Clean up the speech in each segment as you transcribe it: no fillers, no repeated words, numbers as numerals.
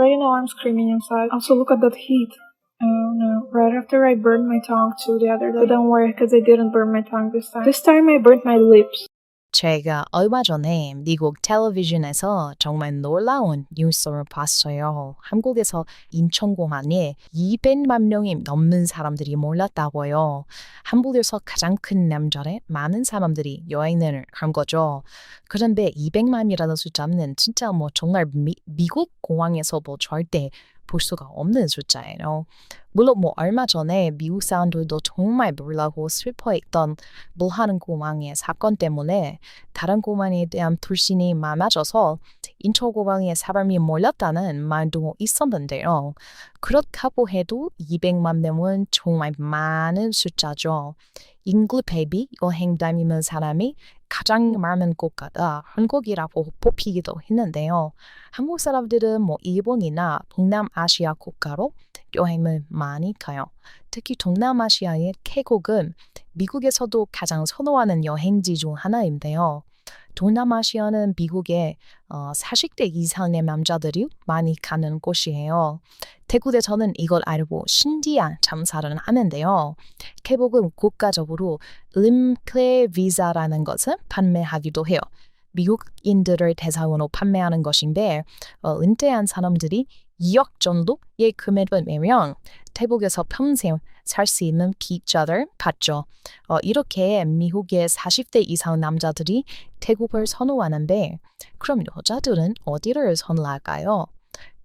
already know I'm screaming inside. Also, look at that heat. Oh no, right after I burned my tongue too the other day. But don't worry, because I didn't burn my tongue this time. This time I burnt my lips. 제가 얼마 전에 미국 텔레비전에서 정말 놀라운 뉴스를 봤어요. 한국에서 인천공항에 200만 명이 넘는 사람들이 몰렸다고요. 한국에서 가장 큰 남절에 많은 사람들이 여행을 간 거죠. 그런데 200만이라는 숫자는 진짜 정말 미국 공항에서 절대 볼 수가 없는 숫자예요. 물론 얼마 전에 미국 사람들도 정말 놀라고 슬퍼했던 물하는 공항의 사건 때문에 다른 공항에 대한 불신이 많아져서 인천공항에 사람이 몰렸다는 말도 있었는데요. 그렇다고 해도 200만 명은 정말 많은 숫자죠. 인구 대비 여행 다니는 사람이 가장 많은 국가가 한국이라고 뽑히기도 했는데요. 한국 사람들은 일본이나 동남아시아 국가로 여행을 많이 가요. 특히 동남아시아의 태국은 미국에서도 가장 선호하는 여행지 중 하나인데요. 동남아시아는 미국에 40대 이상의 남자들이 많이 가는 곳이에요. 태국에서는 이걸 알고 신디안 참사를 하는데요. 태국은 국가적으로 림클레 비자라는 것을 판매하기도 해요. 미국인들을 대상으로 판매하는 것인데 은퇴한 사람들이 2억 정도의 금액을 내면 태국에서 평생 살 수 있는 비자를 받죠. 이렇게 미국의 40대 이상 남자들이 태국을 선호하는데 그럼 여자들은 어디를 선호할까요?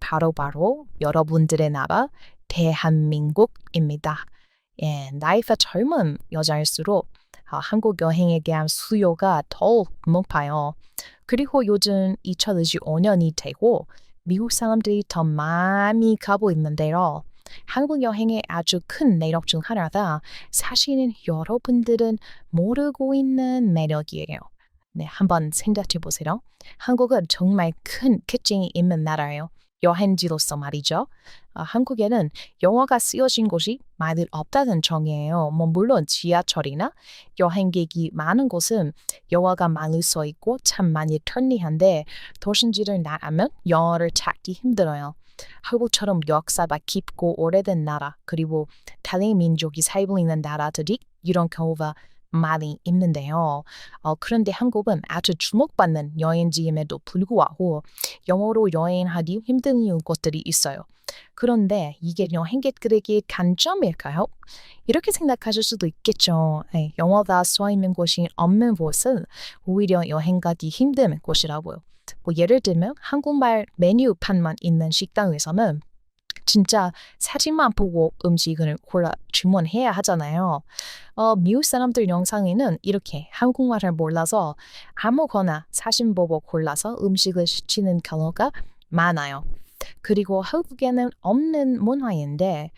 바로 여러분들의 나라 대한민국입니다. 나이가 젊은 여자일수록 한국 여행에 대한 수요가 더욱 높아요. 그리고 요즘 2025년이 되고 미국 사람들이 더 많이 가고 있는데요. 한국 여행의 아주 큰 매력 중 하나가 사실은 여러분들은 모르고 있는 매력이에요. 네, 한번 생각해 보세요. 한국은 정말 큰 특징이 있는 나라예요. 여행지로서 말이죠. 한국에는 영어가 쓰여진 곳이 많이 없다는 정의예요. 물론 지하철이나 여행객이 많은 곳은 영어가 많이 써 있고 참 많이 편리한데 도심지를 나가면 영어를 찾기 힘들어요. 한국처럼 역사가 깊고 오래된 나라 그리고 다른 민족이 살고 있는 나라들이 이런 경우가 많이 있는데요. 그런데 한국은 아주 주목받는 여행지임에도 불구하고 영어로 여행하기 힘든 곳들이 있어요. 그런데 이게 여행객들에게 단점일까요? 이렇게 생각하실 수도 있겠죠. 영어가 써있는 곳이 없는 곳은 오히려 여행 가기 힘든 곳이라고요. 예를 들면 한국말 메뉴판만 있는 식당에서는 진짜 사진만 보고 음식을 골라 주문해야 하잖아요. 미국 사람들 영상에는 이렇게 한국말을 몰라서 아무거나 사진 보고 골라서 음식을 시키는 경우가 많아요. 그리고 한국에는 없는 문화인데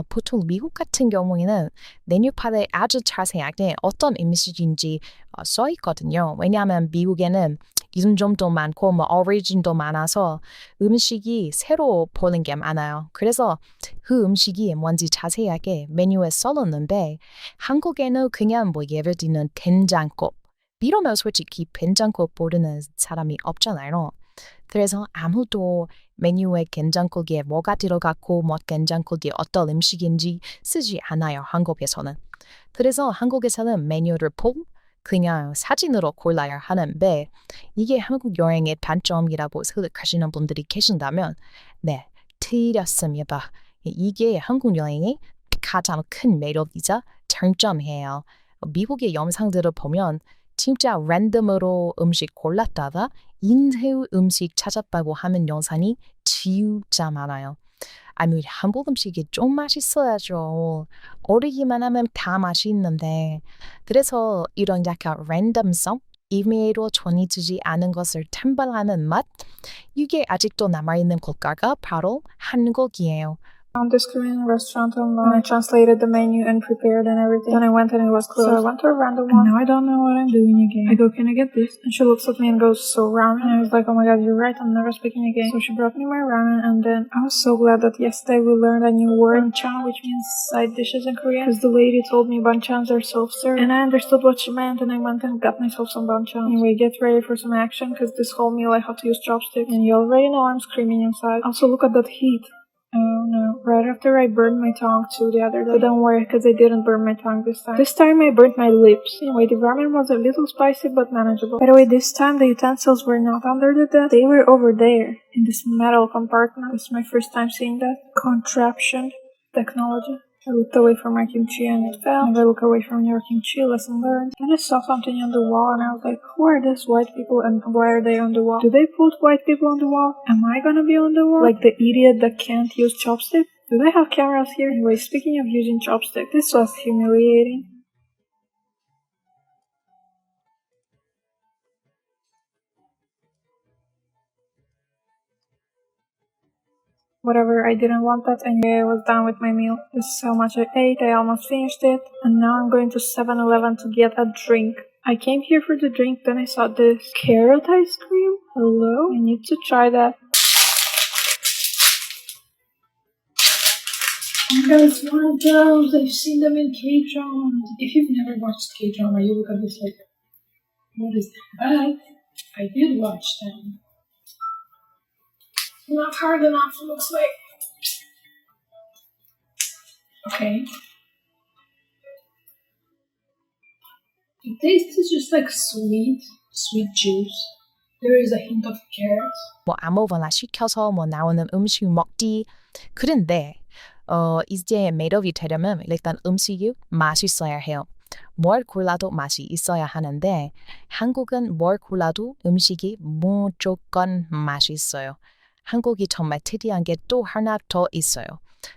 보통 미국 같은 경우에는 메뉴판에 아주 자세하게 어떤 음식인지 써 있거든요. 왜냐하면 미국에는 이름점도 많고 오리진도 많아서 음식이 새로 보는 게 많아요. 그래서 그 음식이 뭔지 자세하게 메뉴에 써놓는데 한국에는 그냥 예를 들면 된장국 이러면 솔직히 된장국 모르는 사람이 없잖아요. 그래서 아무도 메뉴에 된장국에 뭐가 들어갔고 된장국이 어떤 음식인지 쓰지 않아요. 한국에서는. 그래서 한국에서는 메뉴를 보고 그냥 사진으로 골라야 하는데 이게 한국 여행의 단점이라고 생각하시는 분들이 계신다면 네, 틀렸습니다. 이게 한국 여행의 가장 큰 매력이자 장점이에요. 미국의 영상들을 보면 진짜 랜덤으로 음식 골랐다가 인생 음식 찾았다고 하는 영상이 진짜 많아요. 아니 한국 음식이 좀 맛있어야죠. 어리기만 하면 다 맛있는데 그래서 이런 약간 랜덤성, 임의로 전해지지 않은 것을 탐방하는 맛 이게 아직도 남아있는 국가가 바로 한국이에요. Found this Korean restaurant online. I translated the menu and prepared and everything. Then I went and it was closed. So I went to a random one. And now I don't know what I'm doing again. I go, can I get this? And she looks at me and goes, so ramen? And I was like, oh my god, you're right. I'm never speaking again. So she brought me my ramen and then I was so glad that yesterday we learned a new word, banchan, which means side dishes in Korean. Because the lady told me banchans are self-serve. And I understood what she meant and I went and got myself some banchan. Anyway, get ready for some action because this whole meal I have to use chopsticks. And you already know I'm screaming inside. Also, look at that heat. Oh no, right after I burned my tongue too the other day. But don't worry, because I didn't burn my tongue this time. This time I burnt my lips. Anyway, the ramen was a little spicy but manageable. By the way, this time the utensils were not under the desk. They were over there, in this metal compartment. This is my first time seeing that. Contraption. Technology. I looked away from my kimchi and it fell. Never look away from your kimchi, lesson learned. Then I saw something on the wall and I was like, who are these white people and why are they on the wall? Do they put white people on the wall? Am I gonna be on the wall? Like the idiot that can't use chopsticks? Do they have cameras here? Anyway, speaking of using chopsticks, this was humiliating. Whatever, I didn't want that anyway, I was done with my meal. This is how much I ate, I almost finished it. And now I'm going to 7-Eleven to get a drink. I came here for the drink, then I saw this carrot ice cream. Hello? I need to try that. Oh my god, it's one of those. I've seen them in K-dramas. If you've never watched K-drama, you look at this like, what is that? I did watch them. Not hard enough, it looks like. Okay. The taste is just like sweet juice. There is a hint of carrots. 뭐 아무거나 시켜서 뭐 나오는 음식 먹기. 그런데 이제 매력이 되려면 일단 음식이 맛있어야 해요. 뭘 골라도 맛이 있어야 하는데 한국은 뭘 골라도 음식이 무조건 맛있어요. 한국이 정말 특이한 게 또 하나 더 있어요.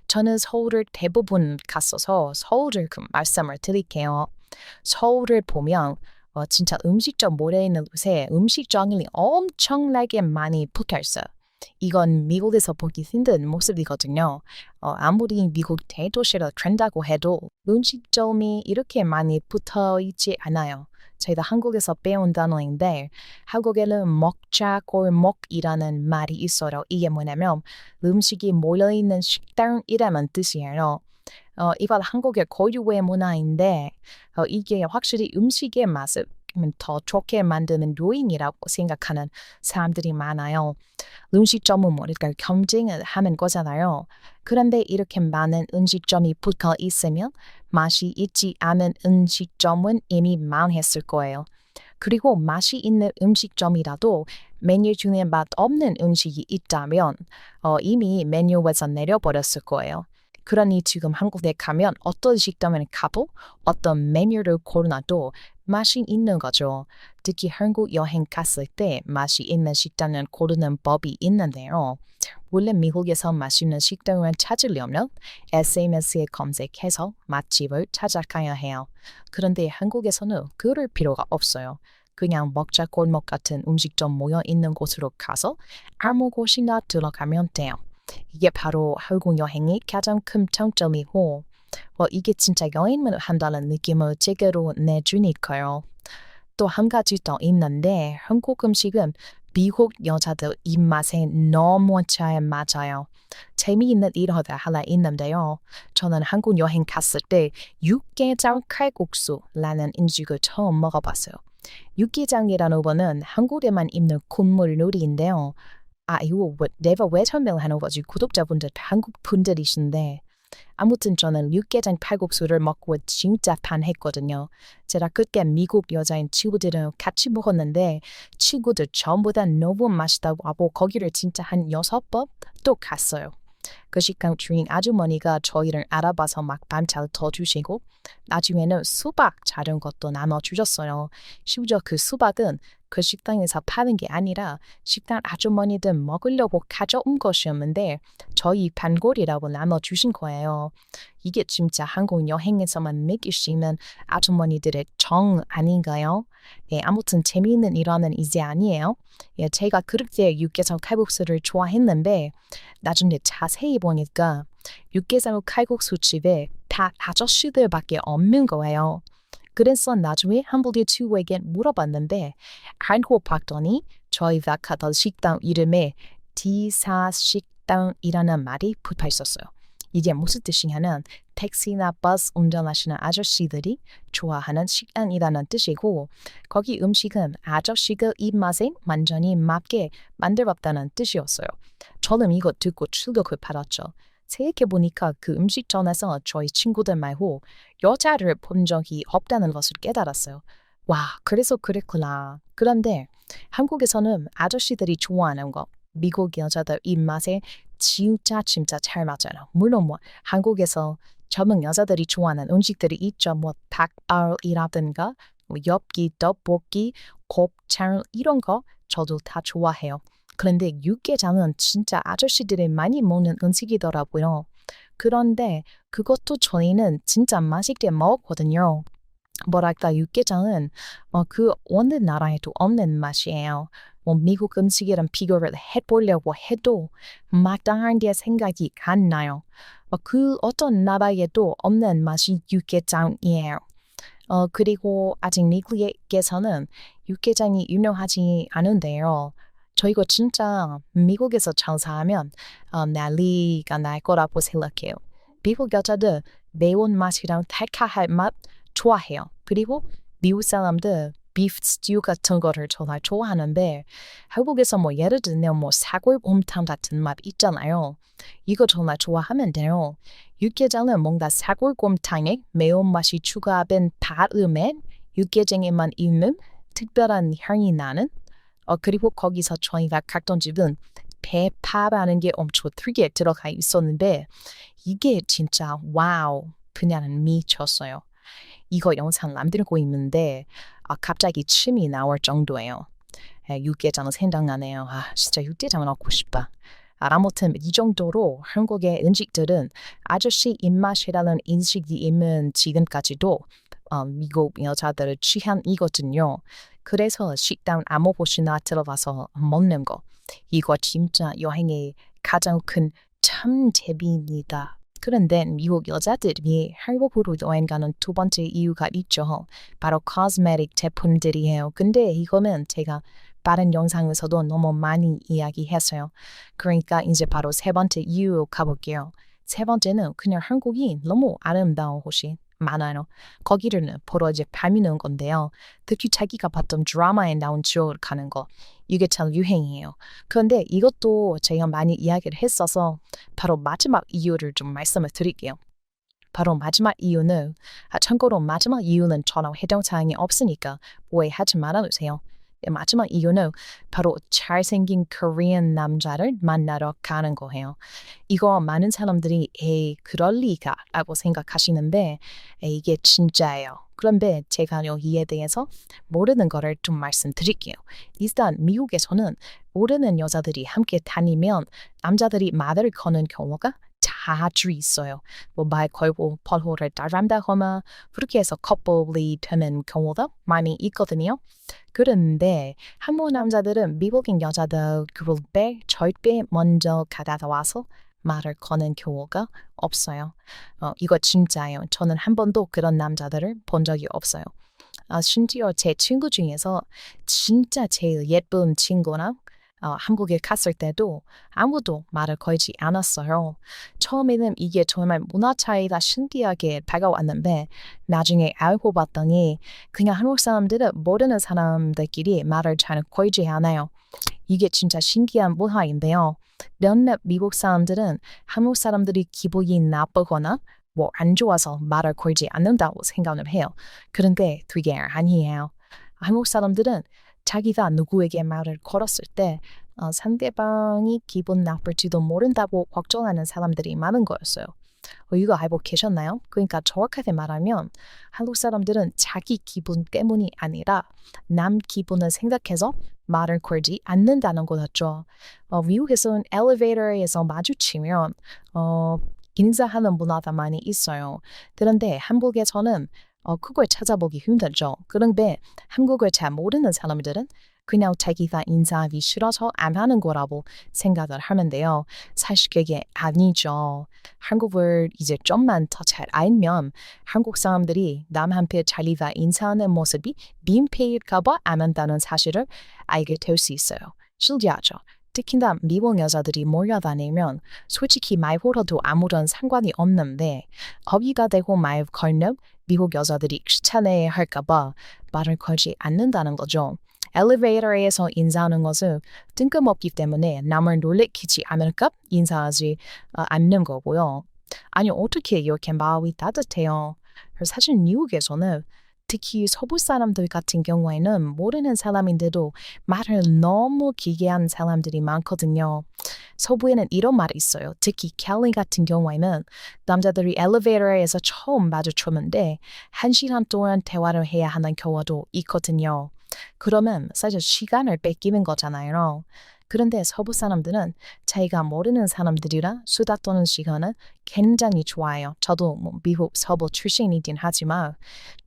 저는 서울을 대부분 갔어서 서울을 말씀을 드릴게요. 서울을 보면 진짜 음식점 모래 있는 곳에 음식점이 엄청나게 많이 붙어있어요. 이건 미국에서 보기 힘든 모습이거든요. 아무리 미국 대도시로 tren다고 해도 음식점이 이렇게 많이 붙어있지 않아요. 저희가 한국에서 배운 단어인데 한국에는 먹자 골목이라는 말이 있어요. 이게 뭐냐면 음식이 모여있는 식당이라는 뜻이에요. 이건 한국의 고유의 문화인데 이게 확실히 음식의 맛을 더 좋게 만드는 요인이라고 생각하는 사람들이 많아요. 음식점은 뭐랄까 경쟁을 하는 거잖아요. 그런데 이렇게 많은 음식점이 붙어 있으면 맛이 있지 않은 음식점은 이미 망했을 거예요. 그리고 맛이 있는 음식점이라도 메뉴 중에 맛 없는 음식이 있다면 이미 메뉴에서 내려버렸을 거예요. 그러니 지금 한국에 가면 어떤 식당에 가도 어떤 메뉴를 고르나도 맛이 있는 거죠. 특히 한국 여행 갔을 때 맛이 있는 식당을 고르는 법이 있는데요. 물론 미국에서 맛있는 식당을 찾으려면 SNS에 검색해서 맛집을 찾아가야 해요. 그런데 한국에서는 그럴 필요가 없어요. 그냥 먹자 골목 같은 음식점 모여 있는 곳으로 가서 아무 곳이나 들어가면 돼요. 이게 바로 한국 여행의 가장 큰 장점이고 이게 진짜 여행을 한다는 느낌을 제대로 내주니까요. 또 한 가지 더 있는데 한국 음식은 미국 여자들 입맛에 너무 잘 맞아요. 재미있는 일화가 하나 있는데요. 저는 한국 여행 갔을 때 육개장 칼국수라는 음식을 처음 먹어봤어요. 육개장이라는 거는 한국에만 있는 국물 요리인데요. 이거 내가 왜 설명을 하는 거지? 구독자분들 한국 분들이신데 아무튼 저는 육개장 칼국수를 먹고 진짜 반했거든요. 제가 그때 미국 여자인 친구들이랑 같이 먹었는데 친구들 전부 다 너무 맛있다고 하고 거기를 진짜 한 6번 또 갔어요. 그 식당 주인 아주머니가 저희를 알아봐서 막 반찬을 더 주시고 나중에는 수박 자른 것도 나눠주셨어요. 심지어 그 수박은 그 식당에서 파는 게 아니라 식당 아주머니들 먹으려고 가져온 것이었는데 저희 반골이라고 나눠주신 거예요. 이게 진짜 한국 여행에서만 먹일 수 있는 아주머니들의 정 아닌가요? 예, 아무튼 재미있는 일화는 이제 아니에요. 예, 제가 그렇게 육개장 칼국수를 좋아했는데 나중에 자세히 보니까 육개장 칼국수 집에 다 아저씨들밖에 없는 거예요. 그래서 나중에 한국의 친구에게 물어봤는데 알고 봤더니 저희가 가던 식당 이름에 디사식당이라는 말이 붙어 있었어요. 이게 무슨 뜻이냐면 택시나 버스 운전하시는 아저씨들이 좋아하는 식당이라는 뜻이고 거기 음식은 아저씨가 입맛에 완전히 맞게 만들었다는 뜻이었어요. 저는 이거 듣고 충격을 받았죠. 생각해보니까 그 음식점에서 저희 친구들 말고 여자를 본 적이 없다는 것을 깨달았어요. 와, 그래서 그랬구나. 그런데 한국에서는 아저씨들이 좋아하는 거, 미국 여자들 입맛에 진짜 잘 맞아요. 물론 한국에서 젊은 여자들이 좋아하는 음식들이 있죠. 닭알이라든가 엽기, 떡볶이, 곱창 이런 거 저도 다 좋아해요. 그런데 육개장은 진짜 아저씨들이 많이 먹는 음식이더라고요. 그런데 그것도 저희는 진짜 맛있게 먹었거든요. 뭐랄까 육개장은 그 어느 나라에도 없는 맛이에요. 미국 음식이랑 비교를 해보려고 해도 마땅한 게 생각이 안 나요. 그 어떤 나라에도 없는 맛이 육개장이에요. 그리고 아직 미국에서는 육개장이 유명하지 않은데요. 저희가 진짜 미국에서 장사하면 난리가 날 거라고 생각해요. 미국 여자들 매운 맛이랑 달콤한 맛 좋아해요. 그리고 미국 사람들 비프 스튜 같은 거를 정말 좋아하는데 한국에서 예를 들면 사골곰탕 같은 맛 있잖아요. 이거 정말 좋아하면 돼요. 육개장은 뭔가 사골곰탕에 매운맛이 추가된 다음에 육개장에만 있는 특별한 향이 나는 그리고 거기서 저희가 갔던 집은 배파라는 게 엄청 크게 들어가 있었는데 이게 진짜 와우 그냥 미쳤어요. 이거 영상 만들고 있는데 갑자기 침이 나올 정도예요. 육개장은 생각나네요. 진짜 육개장은 먹고 싶다. 아무튼 이 정도로 한국의 음식들은 아저씨 입맛이라는 인식이 있는 지금까지도 미국 여자들의 취향이거든요. 그래서 식당 아무 곳이나 들어가서 먹는 거. 이거 진짜 여행의 가장 큰 참 재미입니다. 그런데 미국 여자들이 한국으로 여행 가는 두 번째 이유가 있죠. 바로 코스메틱 제품들이에요. 근데 이거는 제가 다른 영상에서도 너무 많이 이야기했어요. 그러니까 이제 바로 세 번째 이유로 가볼게요. 세 번째는 그냥 한국이 너무 아름다운 곳이 많아요. 거기를 보러 이제 다니는 건데요. 특히 자기가 봤던 드라마에 나온 지역을 가는 거. 이게 참 유행이에요. 그런데 이것도 제가 많이 이야기를 했어서 바로 마지막 이유를 좀 말씀을 드릴게요. 바로 마지막 이유는 참고로 마지막 이유는 저랑 해당사항이 없으니까 오해하지 말아주세요. 마지막 이유는 바로 잘생긴 코리안 남자를 만나러 가는 거예요. 이거 많은 사람들이 그럴 리가 라고 생각하시는데 이게 진짜예요. 그런데 제가 여기에 대해서 모르는 거를 좀 말씀드릴게요. 일단 미국에서는 모르는 여자들이 함께 다니면 남자들이 말을 거는 경우가 자주 있어요. 말 걸고 번호를 따라한다거나 그렇게 해서 커플이 되는 경우도 많이 있거든요. 그런데 한국 남자들은 미국인 여자들 그룹에 절대 먼저 다가와서 말을 거는 경우가 없어요. 이거 진짜예요. 저는 한 번도 그런 남자들을 본 적이 없어요. 심지어 제 친구 중에서 진짜 제일 예쁜 친구랑 한국에 갔을 때도 아무도 말을 걸지 않았어요. 처음에는 이게 정말 문화 차이가 신기하게 다가왔는데 나중에 알고 봤더니 그냥 한국 사람들은 모르는 사람들끼리 말을 잘 걸지 않아요. 이게 진짜 신기한 문화인데요. 몇몇 미국 사람들은 한국 사람들이 기분이 나쁘거나 안 좋아서 말을 걸지 않는다고 생각을 해요. 그런데 그게 아니에요. 한국 사람들은 자기가 누구에게 말을 걸었을 때 상대방이 기분 나쁠지도 모른다고 걱정하는 사람들이 많은 거였어요. 이거 알고 계셨나요? 그러니까 정확하게 말하면 한국 사람들은 자기 기분 때문이 아니라 남 기분을 생각해서 말을 걸지 않는다는 거였죠. 미국에서는 엘리베이터에서 마주치면 인사하는 문화가 많이 있어요. 그런데 한국에서는 그걸 찾아보기 힘들죠. 그런데 한국을 잘 모르는 사람들은 그냥 자기가 인사하기 싫어서 안 하는 거라고 생각을 하면 돼요. 사실 그게 아니죠. 한국을 이제 좀만 더 잘 알면 한국 사람들이 남한테 자기가 인사하는 모습이 민폐일까봐 안 한다는 사실을 알게 될 수 있어요. 신기하죠. 특히나 미국 여자들이 몰려다니면 솔직히 말 걸어도 아무런 상관이 없는데 어비가 되고 말 걸면 미국 여자들이 귀찮아해 할까봐 말을 걸지 않는다는 거죠. 엘리베이터에서 인사하는 것은 뜬금없기 때문에 남을 놀래키지 않을까 인사하지 않는 거고요. 아니 어떻게 이렇게 마음이 따뜻해요. 사실 미국에서는 특히 서부 사람들 같은 경우에는 모르는 사람인데도 말을 너무 길게 하는 사람들이 많거든요. 서부에는 이런 말이 있어요. 특히 캘리 같은 경우에는 남자들이 엘리베이터에서 처음 마주쳤는데 1시간 동안 대화를 해야 하는 경우도 있거든요. 그러면 사실 시간을 뺏기는 거잖아요. 그런데 서부 사람들은 자기가 모르는 사람들이랑 수다 떠는 시간은 굉장히 좋아해요. 저도 미국 서부 출신이긴 하지만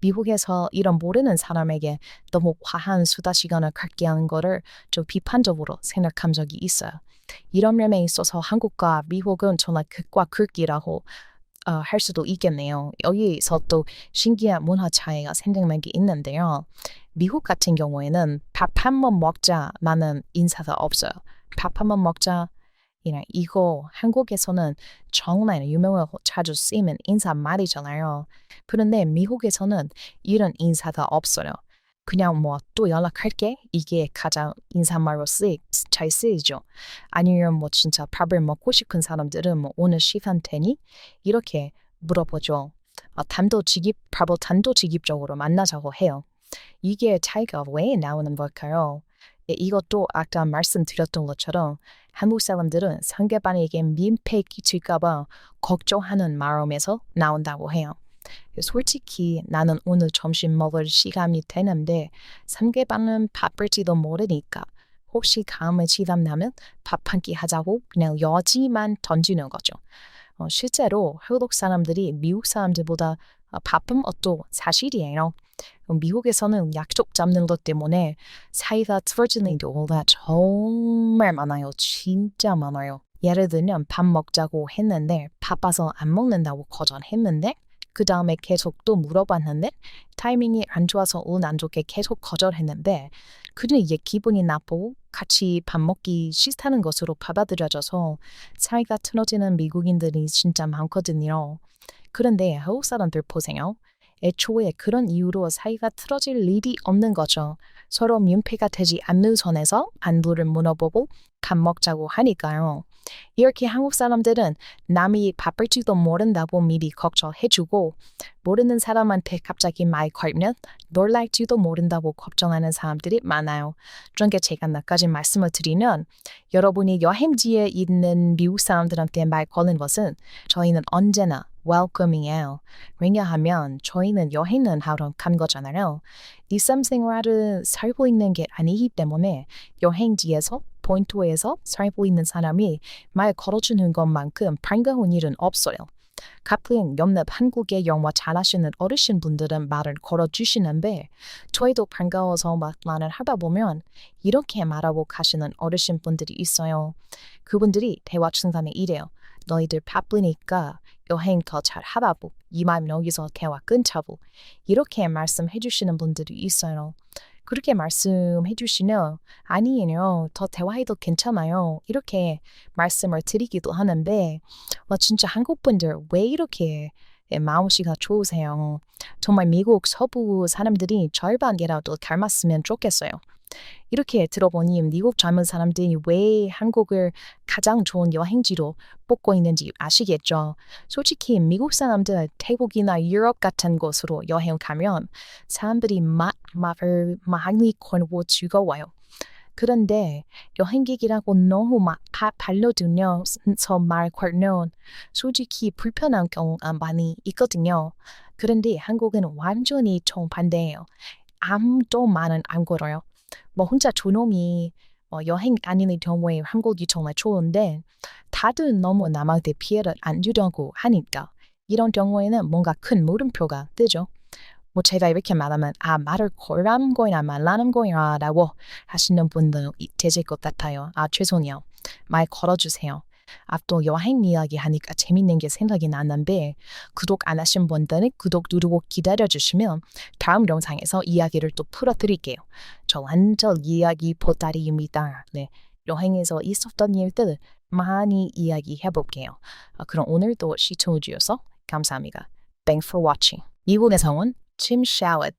미국에서 이런 모르는 사람에게 너무 과한 수다 시간을 갖게 하는 거를 좀 비판적으로 생각한 적이 있어요. 이런 면에 있어서 한국과 미국은 정말 극과 극이라고 할 수도 있겠네요. 여기서 또 신기한 문화 차이가 생각난 게 있는데요. 미국 같은 경우에는 밥 한 번 먹자만은 인사가 없어요. 밥 한 번 먹자. 이거 한국에서는 정말 유명하고 자주 쓰이는 인사말이잖아요. 그런데 미국에서는 이런 인사가 없어요. 그냥 또 연락할게. 이게 가장 인사말로 잘 쓰이죠. 아니면 진짜 밥을 먹고 싶은 사람들은 오늘 시간 되니? 이렇게 물어보죠. 밥을 단도직입적으로 만나자고 해요. 이게 차이가 왜 나오는 걸까요? 이것도 아까 말씀드렸던 것처럼 한국 사람들은 상대방에게 민폐 끼칠까봐 걱정하는 마음에서 나온다고 해요. 솔직히 나는 오늘 점심 먹을 시간이 되는데 상대방은 바쁠지도 모르니까 혹시 다음에 시간 나면 밥 한 끼 하자고 그냥 여지만 던지는 거죠. 실제로 한국 사람들이 미국 사람들보다 바쁜 것도 사실이에요. 미국에서는 약속 잡는 것 때문에 사이가 틀어지는 경우가 정말 많아요. 진짜 많아요. 예를 들면 밥 먹자고 했는데 바빠서 안 먹는다고 거절했는데 그 다음에 계속 또 물어봤는데 타이밍이 안 좋아서 운 안 좋게 계속 거절했는데 그는 이제 기분이 나쁘고 같이 밥 먹기 싫다는 것으로 받아들여져서 사이가 틀어지는 미국인들이 진짜 많거든요. 그런데 한국 사람들 보세요. 애초에 그런 이유로 사이가 틀어질 일이 없는 거죠. 서로 민폐가 되지 않는 선에서 안부를 물어보고 밥 먹자고 하니까요. 이렇게 한국 사람들은 남이 바쁠지도 모른다고 미리 걱정해주고 모르는 사람한테 갑자기 말 걸면 놀랄지도 모른다고 걱정하는 사람들이 많아요. 그런 게 제가 몇 가지 말씀을 드리면 여러분이 여행지에 있는 미국 사람들한테 말 거는 것은 저희는 언제나 welcome이에요. 왜냐하면 저희는 여행은 하러 간 거잖아요. 일상생활을 살고 있는 게 아니기 때문에 여행지에서 포인트에서 살고 있는 사람이 말 걸어주는 것만큼 반가운 일은 없어요. 가끔 옆집 한국에 영어 잘하시는 어르신분들은 말을 걸어주시는데 저희도 반가워서 말을 하다 보면 이렇게 말하고 가시는 어르신분들이 있어요. 그분들이 대화 중간에 이래요. 너희들 바쁘니까 여행 더 잘 하라고 이만 여기서 대화 끊자고 이렇게 말씀해 주시는 분들이 있어요. 그렇게 말씀해 주시면 아니에요. 더 대화해도 괜찮아요. 이렇게 말씀을 드리기도 하는데 진짜 한국 분들 왜 이렇게 마음씨가 좋으세요. 정말 미국 서부 사람들이 절반이라도 닮았으면 좋겠어요. 이렇게 들어보니 미국 젊은 사람들이 왜 한국을 가장 좋은 여행지로 뽑고 있는지 아시겠죠? 솔직히 미국 사람들 태국이나 유럽 같은 곳으로 여행 가면 사람들이 말을 많이 걸고 즐거워요. 그런데 여행객이라고 너무 막 발려들면서 말 걸면 솔직히 불편한 경우가 많이 있거든요. 그런데 한국은 완전히 정반대예요. 아무도 말은 안 걸어요. 뭐 혼자 저놈이 여행 다니는 경우에 한국이 정말 좋은데 다들 너무 남한테 피해를 안 주려고 하니까 이런 경우에는 뭔가 큰 물음표가 뜨죠. 뭐 제가 이렇게 말하면 말을 걸라는 거야 말라는 거야 라고 하시는 분들 계실 것 같아요. 죄송해요. 말 걸어주세요. 또 여행 이야기 하니까 재밌는 게 생각이 나는데 구독 안 하신 분들은 구독 누르고 기다려주시면 다음 영상에서 이야기를 또 풀어드릴게요. 저 완전 이야기 보따리입니다. 네, 여행에서 있었던 일들 많이 이야기해볼게요. 그럼 오늘도 시청해주셔서 감사합니다. Thanks for watching. 미국에서는 Tim Shallot